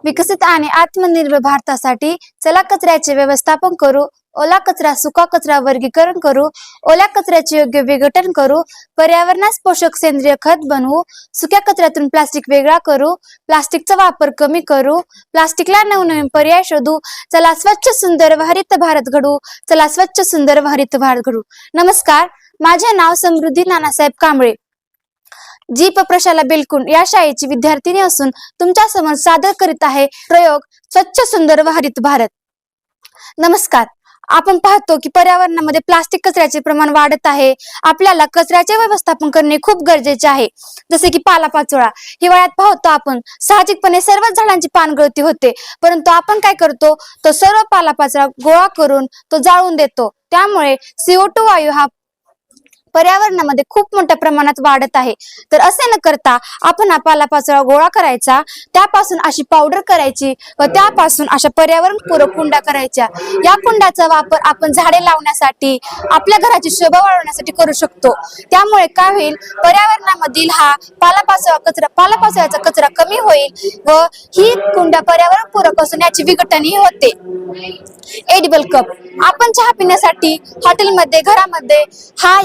विकसित आणि आत्मनिर्भर भारतासाठी चला कचऱ्याचे व्यवस्थापन करू. ओला कचरा सुका कचरा वर्गीकरण करू. ओल्या कचऱ्याचे योग्य विघटन करू. पर्यावरणास पोषक सेंद्रिय खत बनवू. सुक्या कचऱ्यातून प्लास्टिक वेगळा करू. प्लास्टिकचा वापर कमी करू. प्लास्टिकला नवनवीन पर्याय शोधू. चला स्वच्छ सुंदर व हरित भारत घडू. चला स्वच्छ सुंदर व हरित भारत घडू. नमस्कार, माझे नाव समृद्धी नानासाहेब कांबळे. जी प्रशाला बेलकुंड या शाळेची विद्यार्थिनी असून तुमच्या समोर सादर करीत आहे प्रयोग स्वच्छ सुंदर व हरित भारत. नमस्कार, आपण पाहतो की पर्यावरणामध्ये प्लास्टिक कचऱ्याचे प्रमाण वाढत आहे. आपल्याला कचऱ्याचे व्यवस्थापन करणे खूप गरजेचे आहे. जसे की पालापाचोळा. हिवाळ्यात पाहतो आपण साहजिकपणे सर्वच झाडांची पानगळती होते, परंतु आपण काय करतो, तो सर्व पालापाचोळा गोळा करून तो जाळून देतो. त्यामुळे CO2 वायू हा पर्यावरणामध्ये खूप मोठ्या प्रमाणात वाढत आहे. तर असे न करता आपण हा पालापाचोळा गोळा करायचा, त्यापासून अशी पावडर करायची व त्यापासून अशा पर्यावरणपूरक कुंड्या करायच्या. या कुंड्याचा वापर आपण झाडे लावण्यासाठी, आपल्या घराची शोभा वाढवण्यासाठी करू शकतो. त्यामुळे काय होईल, पर्यावरणामधील हा पालापाचोळ्याचा कचरा कमी होईल व ही कुंड्या पर्यावरणपूरक असून याची विघटनही होते. Edible cup. आपण चहा पिण्यासाठी हॉटेलमध्ये, घरामध्ये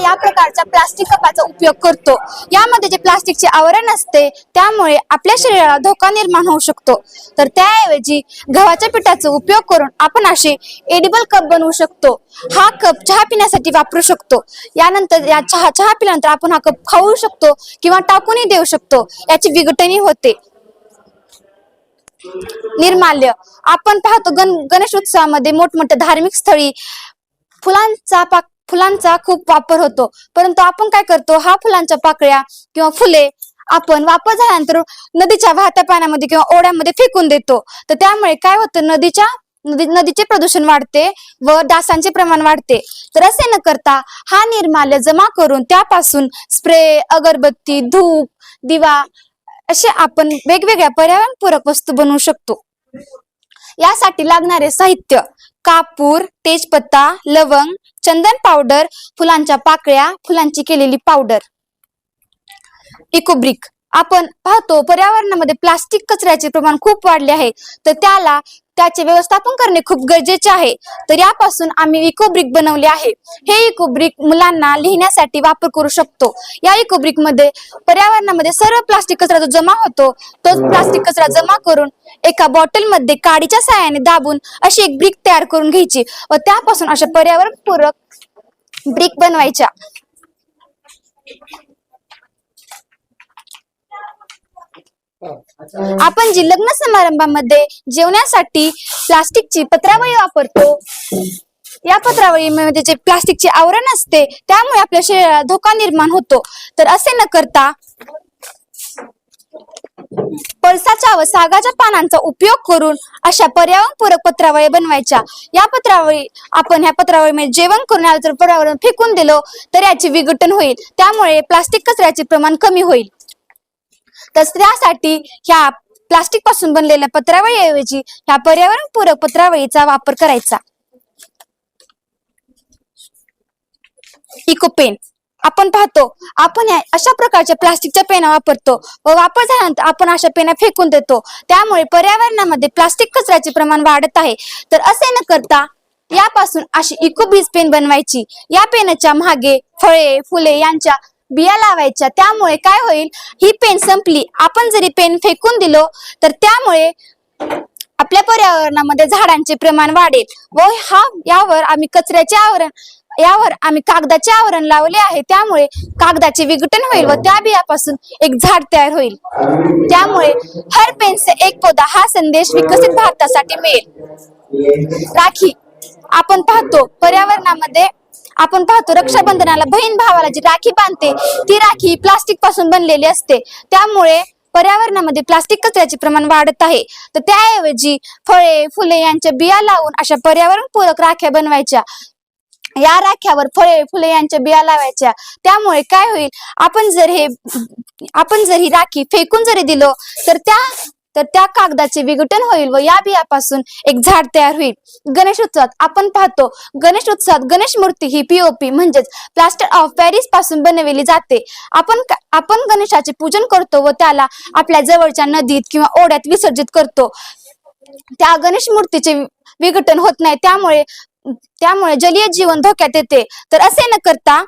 या प्रकारच्या प्लास्टिक कपाचा उपयोग करतो. यामध्ये जे प्लास्टिकचे आवरण असते त्यामुळे आपल्या शरीराला धोका निर्माण होऊ शकतो. तर त्याऐवजी गव्हाच्या पिठाचा उपयोग करून आपण असे एडिबल कप बनवू शकतो. हा कप चहा पिण्यासाठी वापरू शकतो. यानंतर चहा पिल्यानंतर आपण हा कप खाऊ शकतो किंवा टाकूनही देऊ शकतो. याची विघटनही होते. निर्माल्य. आपण पाहतो गणेश उत्सवामध्ये मोठमोठ्या धार्मिक स्थळी फुलांचा खूप वापर होतो, परंतु आपण काय करतो, हा फुलांच्या पाकळ्या किंवा फुले आपण वापर झाल्यानंतर नदीच्या वाहत्या पाण्यामध्ये किंवा ओढ्यामध्ये फेकून देतो. तर त्यामुळे काय होतं, नदीचे प्रदूषण वाढते व डासांचे प्रमाण वाढते. तर असे न करता हा निर्माल्य जमा करून त्यापासून स्प्रे, अगरबत्ती, धूप, दिवा असे आपण वेगवेगळ्या पर्यावरणपूरक वस्तू बनवू शकतो. यासाठी लागणारे साहित्य: कापूर, तेजपत्ता, लवंग, चंदन पावडर, फुलांच्या पाकळ्या, फुलांची केलेली पावडर. इकोब्रिक. आपण पाहतो पर्यावरणामध्ये प्लास्टिक कचऱ्याचे प्रमाण खूप वाढले आहे, तर त्याचे व्यवस्थापन करणे खूप गरजेचे आहे. तर यापासून आम्ही इकोब्रिक बनवले आहे. हे इकोब्रिक मुलांना लिहिण्यासाठी वापर करू शकतो. या इकोब्रिक मध्ये पर्यावरणामध्ये सर्व प्लास्टिक कचरा जो जमा होतो, तोच प्लास्टिक कचरा जमा करून एका बॉटल मध्ये काडीच्या साहाय्याने दाबून अशी एक ब्रिक तयार करून घ्यायची व त्यापासून अशा पर्यावरणपूरक ब्रिक बनवायच्या. आपण जी लग्न समारंभामध्ये जेवण्यासाठी प्लास्टिकची पत्रावळी वापरतो, या पत्रावळीमध्ये जे प्लास्टिकचे आवरण असते त्यामुळे आपल्या शरीराला धोका निर्माण होतो. तर असे न करता पळसाच्या व सागाच्या पानांचा उपयोग करून अशा पर्यावरणपूरक पत्रावळी बनवायच्या. या पत्रावळीमध्ये जेवण करून आलं तर पर्यावरण फेकून दिलं तर याचे विघटन होईल. त्यामुळे प्लास्टिक कचऱ्याचे प्रमाण कमी होईल. तर त्यासाठी ह्या प्लास्टिक पासून बनलेल्या पत्रावळीऐवजी ह्या पर्यावरणपूरक पत्रावळीचा वापर करायचा. Eco pen. आपण पाहतो आपण अशा प्रकारच्या प्लास्टिकच्या पेना वापरतो व वापर झाल्यानंतर आपण अशा पेना फेकून देतो. त्यामुळे पर्यावरणामध्ये प्लास्टिक कचऱ्याचे प्रमाण वाढत आहे. तर असे न करता यापासून अशी इकोब्रिज पेन बनवायची. या पेनच्या मागे फळे, फुले यांच्या बिया लावायच्या. त्यामुळे काय होईल, ही पेन संपली, आपण जरी पेन फेकून दिलो तर त्यामुळे आपल्या पर्यावरणामध्ये झाडांचे प्रमाण वाढेल व यावर आम्ही कागदाचे आवरण लावले आहे. त्यामुळे कागदाचे विघटन होईल व त्या बियापासून एक झाड तयार होईल. त्यामुळे हर पेन से एक पौधा हा संदेश विकसित भारतासाठी मिळेल. राखी. आपण पाहतो पर्यावरणामध्ये रक्षाबंधनाला बहीण भावाला जी राखी बांधते ती राखी प्लास्टिक पासून बनलेली असते. त्यामुळे पर्यावरणामध्ये प्लास्टिक कचऱ्याचे प्रमाण वाढत आहे. तर त्याऐवजी फळे, फुले यांच्या बिया लावून अशा पर्यावरणपूरक राख्या बनवायच्या. या राख्यावर फळे, फुले यांच्या बिया लावायच्या. त्यामुळे काय होईल, आपण जर ही राखी फेकून जरी दिलो तर तर त्या कागदाचे विघटन होईल व या बियापासून एक झाड तयार होईल. गणेश उत्सवात आपण पाहतो, गणेश उत्सवात गणेश मूर्ती ही पीओपी म्हणजेच प्लास्टर ऑफ पॅरिस पासून बनवली जाते. आपण गणेशाचे पूजन करतो व त्याला आपल्या जवळच्या नदीत किंवा ओढ्यात विसर्जित करतो. त्या गणेश मूर्तीचे विघटन होत नाही, त्यामुळे जलीय जीवन धोक्यात येते. तर असे न करता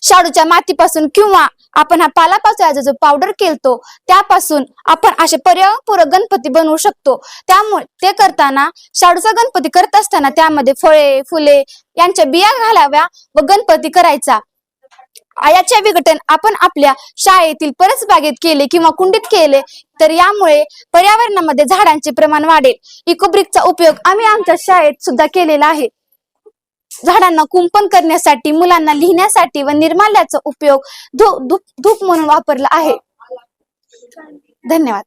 शाडूच्या मातीपासून किंवा आपण हा पालापाचोळ्याचा जो पावडर केलतो त्यापासून आपण असे पर्यावरणपूरक गणपती बनवू शकतो. त्यामुळे ते करताना शाडूचा गणपती करत असताना त्यामध्ये फळे फुले यांच्या बिया घालाव्या व गणपती करायचा. याचे विघटन आपण आपल्या शाळेतील परसबागेत केले किंवा कुंडीत केले तर यामुळे पर्यावरणामध्ये झाडांचे प्रमाण वाढेल. इकोब्रिकचा उपयोग आम्ही आमच्या शाळेत सुद्धा केलेला आहे. झाडांना कुंपण करण्यासाठी, मुलांना लिहिण्यासाठी व निर्माल्याचा उपयोग धूप म्हणून वापरला आहे. धन्यवाद.